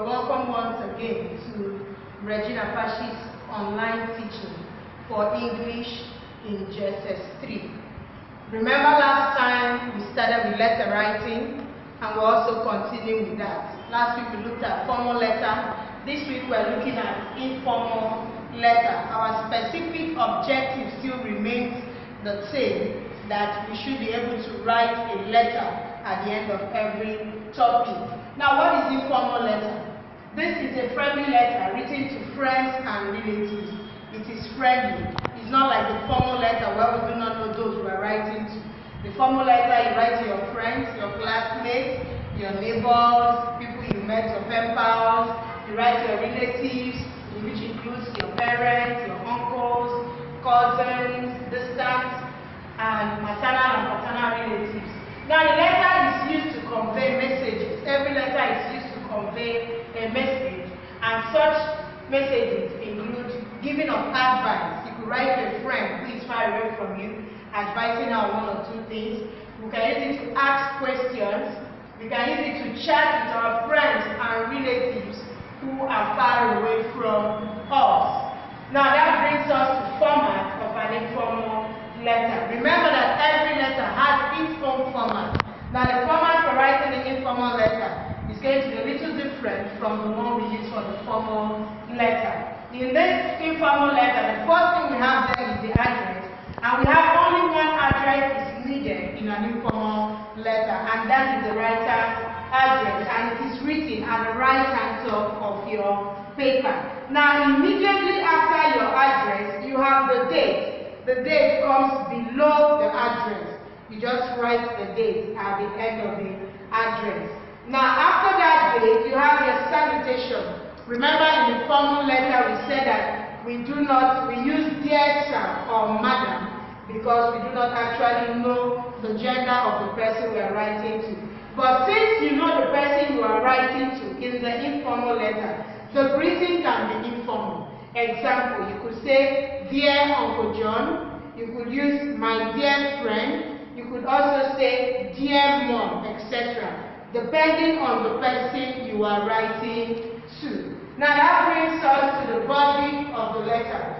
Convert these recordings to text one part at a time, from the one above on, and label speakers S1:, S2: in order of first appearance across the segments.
S1: You're welcome once again to Regina Pacis online teaching for English in JSS3. Remember last time we started with letter writing and we're also continuing with that. Last week we looked at formal letter. This week we're looking at informal letter. Our specific objective still remains the same, that we should be able to write a letter at the end of every topic. Now, what is informal letter? This is a friendly letter written to friends and relatives. It is friendly. It's not like the formal letter where we do not know those we are writing to. The formal letter you write to your friends, your classmates, your neighbors, people you met, your pen pals. You write to your relatives, which includes your parents, your uncles, cousins, distant and maternal and paternal relatives. Now, the letter is used to convey messages. Every letter is used to convey a message, and such messages include giving of advice. You could write to a friend who is far away from you, advising her on one or two things. We can use it to ask questions. We can use it to chat with our friends and relatives who are far away from us. Now, that brings us to the format of an informal letter. Remember that every letter has its own format. Now, the format for writing an informal letter is going to be a little different from the one we use for the formal letter. In this informal letter, the first thing we have there is the address, and we have only one address is needed in an informal letter, and that is the writer's address, and it is written at the right hand top of your paper. Now, immediately after your address, you have the date. The date comes below the address. You just write the date at the end of the address. Now, after that date, you have your salutation. Remember, in the formal letter, we said that we use dear sir or madam because we do not actually know the gender of the person we are writing to. But since you know the person you are writing to in the informal letter, the greeting can be informal. Example, you could say, dear Uncle John. You could use my dear friend. You could also say, dear mom, etc. Depending on the person you are writing to. Now that brings us to the body of the letter.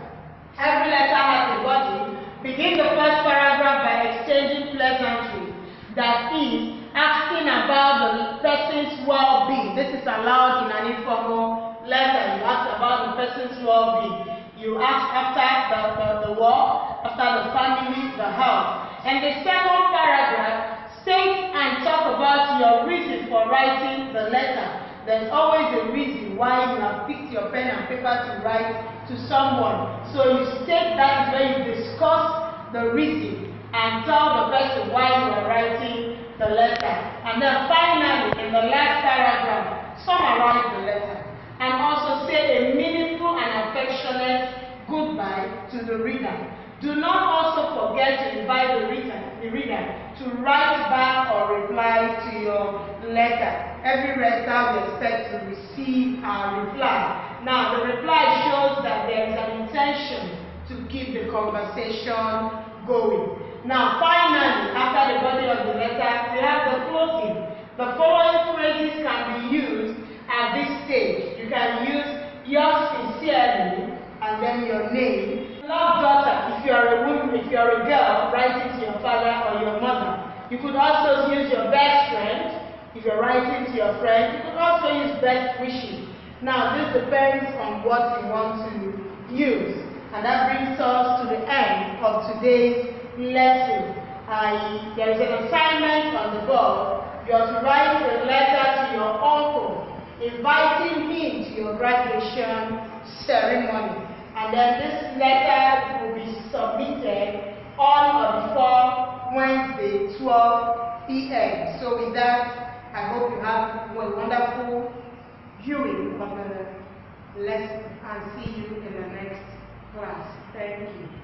S1: Every letter has a body. Begin the first paragraph by exchanging pleasantries. That is, asking about the person's well-being. This is allowed in an informal letter. You ask about the person's well-being. You ask after the work, after the family, the health. And the second paragraph, state and talk about your reason for writing the letter. There's always a reason why you have picked your pen and paper to write to someone. So you state that is where you discuss the reason and tell the person why you are writing the letter. And then finally, in the last paragraph, summarize the letter. And also say a meaningful and affectionate goodbye to the reader. Do not also forget to invite the reader to write back or reply to your letter. Every writer will expect to receive a reply. Now, the reply shows that there is an intention to keep the conversation going. Now, finally, after the body of the letter, we have the closing. The following phrases can be used at this stage. You can use yours sincerely and then your name. Love daughter, if you are a woman, if you are a girl, write it to your father or your mother. You could also use your best friend. If you're writing to your friend, you could also use best wishes. Now, this depends on what you want to use. And that brings us to the end of today's lesson. There is an assignment on the board. You are to write a letter to your uncle, inviting him to your graduation ceremony. And then this letter will be submitted on or before Wednesday, 12 p.m. So with that, I hope you have a wonderful viewing of the lesson and see you in the next class. Thank you.